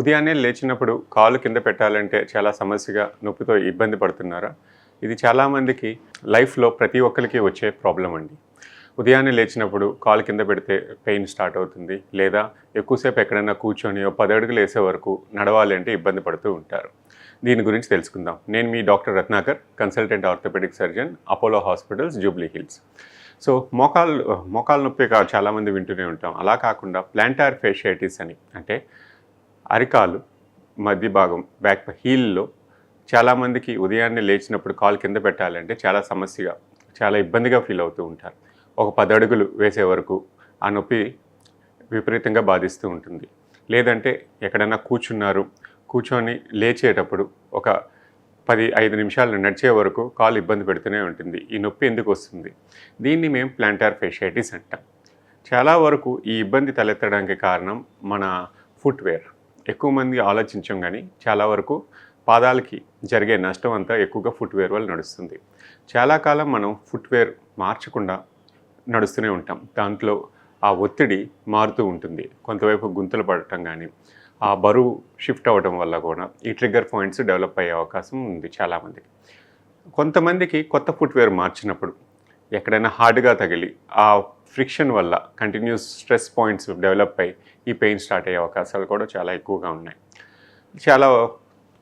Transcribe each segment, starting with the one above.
ఉదయాన్నే లేచినప్పుడు కాలు కింద పెట్టాలంటే చాలా సమస్యగా నొప్పితో ఇబ్బంది పడుతున్నారా? ఇది చాలామందికి లైఫ్‌లో ప్రతి ఒక్కరికి వచ్చే ప్రాబ్లమ్ అండి. ఉదయాన్నే లేచినప్పుడు కాలు కింద పెడితే పెయిన్ స్టార్ట్ అవుతుంది. లేదా ఎక్కువసేపు ఎక్కడైనా కూర్చొని ఓ 10 అడుగులు ఏసే వరకు నడవాలి అంటే ఇబ్బంది పడుతూ ఉంటారు. దీని గురించి తెలుసుకుందాం. నేను మీ doctor Ratnakar, consultant orthopaedic surgeon, Apollo hospitals, Jubilee Hills. So మోకాలు నొప్పి చాలామంది వింటూనే ఉంటాం. అలా కాకుండా ప్లాంటార్ ఫేషియైటిస్ అని, అంటే అరికాలు మధ్య భాగం హీల్లో చాలామందికి ఉదయాన్నే లేచినప్పుడు కాలు కింద పెట్టాలంటే చాలా సమస్యగా, చాలా ఇబ్బందిగా ఫీల్ అవుతూ ఉంటారు. ఒక 10 అడుగులు వేసే వరకు ఆ నొప్పి విపరీతంగా బాధిస్తూ ఉంటుంది. లేదంటే ఎక్కడైనా కూర్చొని లేచేటప్పుడు ఒక 5 నిమిషాలు నడిచే వరకు కాలు ఇబ్బంది పెడుతూనే ఉంటుంది. ఈ నొప్పి ఎందుకు వస్తుంది? దీన్ని మేము ప్లాంటార్ ఫేషియైటిస్ అంటాం. చాలా వరకు ఈ ఇబ్బంది తలెత్తడానికి కారణం మన ఫుట్వేర్. ఎక్కువ మంది ఆలోచించం కానీ చాలా వరకు పాదాలకి జరిగే నష్టం అంతా ఎక్కువగా ఫుట్వేర్ వల్ల నడుస్తుంది. చాలా కాలం మనం ఫుట్వేర్ మార్చకుండా నడుస్తూనే ఉంటాం. దాంట్లో ఆ ఒత్తిడి మారుతూ ఉంటుంది. కొంతవైపు గుంతలు పడటం కానీ, ఆ బరువు షిఫ్ట్ అవ్వడం వల్ల కూడా ఈ ట్రిగ్గర్ పాయింట్స్ డెవలప్ అయ్యే అవకాశం ఉంది చాలామందికి. కొంతమందికి కొత్త ఫుట్వేర్ మార్చినప్పుడు ఎక్కడైనా హార్డ్గా తగిలి ఆ ఫ్రిక్షన్ వల్ల కంటిన్యూస్ స్ట్రెస్ పాయింట్స్ డెవలప్ అయ్యి ఈ పెయిన్ స్టార్ట్ అయ్యే అవకాశాలు కూడా చాలా ఎక్కువగా ఉన్నాయి.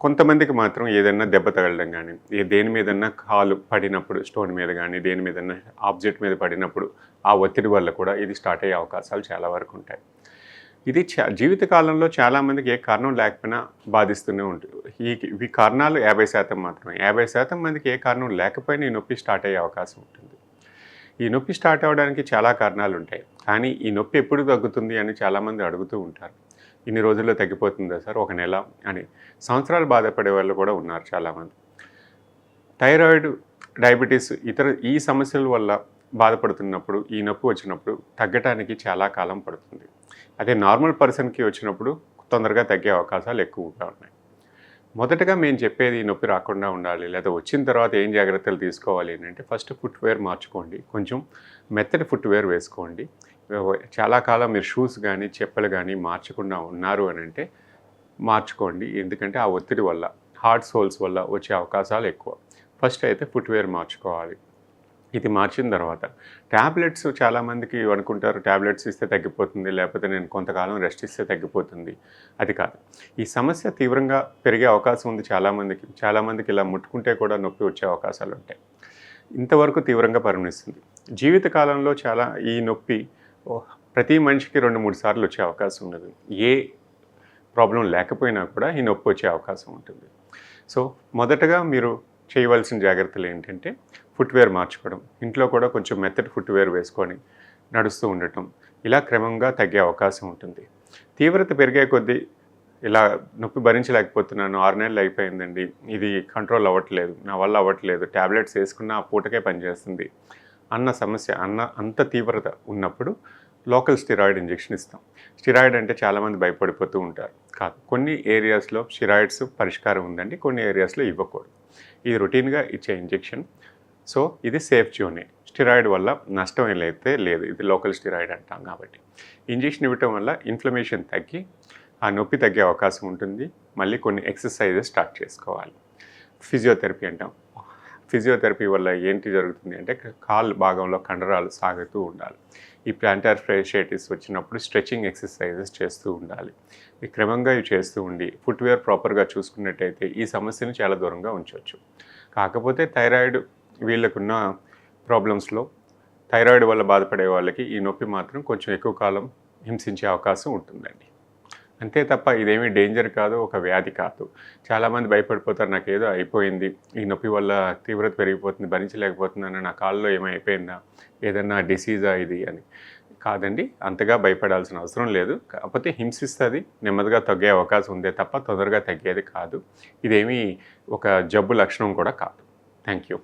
కొంతమందికి మాత్రం ఏదైనా దెబ్బ తగలడం కానీ, దేని మీదన్నా కాలు పడినప్పుడు, స్టోన్ మీద కానీ, దేని మీదన్నా ఆబ్జెక్ట్ మీద పడినప్పుడు ఆ ఒత్తిడి వల్ల కూడా ఇది స్టార్ట్ అయ్యే అవకాశాలు చాలా వరకు ఉంటాయి. ఇది జీవితకాలంలో చాలామందికి ఏ కారణం లేకపోయినా బాధిస్తూనే ఉంటుంది. ఇవి కారణాలు 50% మాత్రమే. 50% మందికి ఏ కారణం లేకపోయినా ఈ నొప్పి స్టార్ట్ అయ్యే అవకాశం ఉంటుంది. ఈ నొప్పి స్టార్ట్ అవ్వడానికి చాలా కారణాలు ఉంటాయి. కానీ ఈ నొప్పి ఎప్పుడు తగ్గుతుంది అని చాలామంది అడుగుతూ ఉంటారు. ఇన్ని రోజుల్లో తగ్గిపోతుందా సార్, ఒక నెల అని. సంవత్సరాలు బాధపడే వాళ్ళు కూడా ఉన్నారు చాలామంది. థైరాయిడ్, డయాబెటీస్, ఈ సమస్యల వల్ల బాధపడుతున్నప్పుడు ఈ నొప్పి వచ్చినప్పుడు తగ్గటానికి చాలా కాలం పడుతుంది. అదే నార్మల్ పర్సన్కి వచ్చినప్పుడు తొందరగా తగ్గే అవకాశాలు ఎక్కువగా ఉన్నాయి. మొదటగా మేము చెప్పేది ఈ నొప్పి రాకుండా ఉండాలి, లేదా వచ్చిన తర్వాత ఏం జాగ్రత్తలు తీసుకోవాలి అంటే, ఫస్ట్ ఫుట్వేర్ మార్చుకోండి. కొంచెం మెత్తటి ఫుట్వేర్ వేసుకోండి. చాలా కాలం మీరు షూస్ కానీ చెప్పులు కానీ మార్చకుండా ఉన్నారు అని అంటే మార్చుకోండి. ఎందుకంటే ఆ ఒత్తిడి వల్ల, హార్డ్ సోల్స్ వల్ల వచ్చే అవకాశాలు ఎక్కువ. ఫస్ట్ అయితే ఫుట్వేర్ మార్చుకోవాలి. ఇది మార్చిన తర్వాత ట్యాబ్లెట్స్, చాలామందికి అనుకుంటారు ట్యాబ్లెట్స్ ఇస్తే తగ్గిపోతుంది, లేకపోతే నేను కొంతకాలం రెస్ట్ ఇస్తే తగ్గిపోతుంది. అది కాదు. ఈ సమస్య తీవ్రంగా పెరిగే అవకాశం ఉంది చాలామందికి ఇలా ముట్టుకుంటే కూడా నొప్పి వచ్చే అవకాశాలు ఉంటాయి. ఇంతవరకు తీవ్రంగా పరిణమిస్తుంది. జీవితకాలంలో ఈ నొప్పి ప్రతి మనిషికి 2-3 సార్లు వచ్చే అవకాశం ఉండదు. ఏ ప్రాబ్లం లేకపోయినా కూడా ఈ నొప్పి వచ్చే అవకాశం ఉంటుంది. సో మొదటగా మీరు చేయవలసిన జాగ్రత్తలు ఏంటంటే, ఫుట్వేర్ మార్చుకోవడం, ఇంట్లో కూడా కొంచెం మెత్తటి ఫుట్వేర్ వేసుకొని నడుస్తూ ఉండటం. ఇలా క్రమంగా తగ్గే అవకాశం ఉంటుంది. తీవ్రత పెరిగే కొద్దీ ఇలా నొప్పి భరించలేకపోతున్నాను, 6 నెలలు అయిపోయిందండి, ఇది కంట్రోల్ అవ్వట్లేదు, నా వల్ల అవ్వట్లేదు, ట్యాబ్లెట్స్ వేసుకున్న ఆ పూటకే పనిచేస్తుంది అన్న సమస్య, అంత తీవ్రత ఉన్నప్పుడు లోకల్ స్టిరాయిడ్ ఇంజెక్షన్ ఇస్తాం. స్టిరాయిడ్ అంటే చాలామంది భయపడిపోతూ ఉంటారు. కాదు, కొన్ని ఏరియాస్లో స్టిరాయిడ్స్ పరిష్కారం ఉందండి, కొన్ని ఏరియాస్లో ఇవ్వకూడదు. ఇది రొటీన్గా ఇచ్చే ఇంజెక్షన్. సో ఇది సేఫ్ జోనే. స్టిరాయిడ్ వల్ల నష్టం ఏదైతే లేదు, ఇది లోకల్ స్టిరాయిడ్ అంటాం కాబట్టి. ఇంజెక్షన్ ఇవ్వటం వల్ల ఇన్ఫ్లమేషన్ తగ్గి ఆ నొప్పి తగ్గే అవకాశం ఉంటుంది. మళ్ళీ కొన్ని ఎక్సర్సైజెస్ స్టార్ట్ చేసుకోవాలి. ఫిజియోథెరపీ అంటాం. ఫిజియోథెరపీ వల్ల ఏంటి జరుగుతుంది అంటే, కాలు భాగంలో కండరాలు సాగుతూ ఉండాలి. ఈ ప్లాంటార్ ఫేషియైటిస్ వచ్చినప్పుడు స్ట్రెచింగ్ ఎక్సర్సైజెస్ చేస్తూ ఉండాలి. ఈ క్రమంగా ఇవి చేస్తూ ఉండి ఫుట్వేర్ ప్రాపర్గా చూసుకున్నట్టయితే ఈ సమస్యను చాలా దూరంగా ఉంచవచ్చు. కాకపోతే థైరాయిడ్, వీళ్ళకున్న ప్రాబ్లమ్స్లో థైరాయిడ్ వల్ల బాధపడే వాళ్ళకి ఈ నొప్పి మాత్రం కొంచెం ఎక్కువ కాలం హింసించే అవకాశం ఉంటుందండి. అంతే తప్ప ఇదేమీ డేంజర్ కాదు, ఒక వ్యాధి కాదు. చాలామంది భయపడిపోతారు, నాకు ఏదో అయిపోయింది, ఈ నొప్పి వల్ల తీవ్రత పెరిగిపోతుంది, భరించలేకపోతున్నాను, నా కాల్లో ఏమైపోయిందా, ఏదన్నా డిసీజా ఇది అని. కాదండి, అంతగా భయపడాల్సిన అవసరం లేదు. కాకపోతే హింసిస్తుంది, నెమ్మదిగా తగ్గే అవకాశం ఉందే తప్ప తొందరగా తగ్గేది కాదు. ఇదేమీ ఒక జబ్బు లక్షణం కూడా కాదు. Thank you.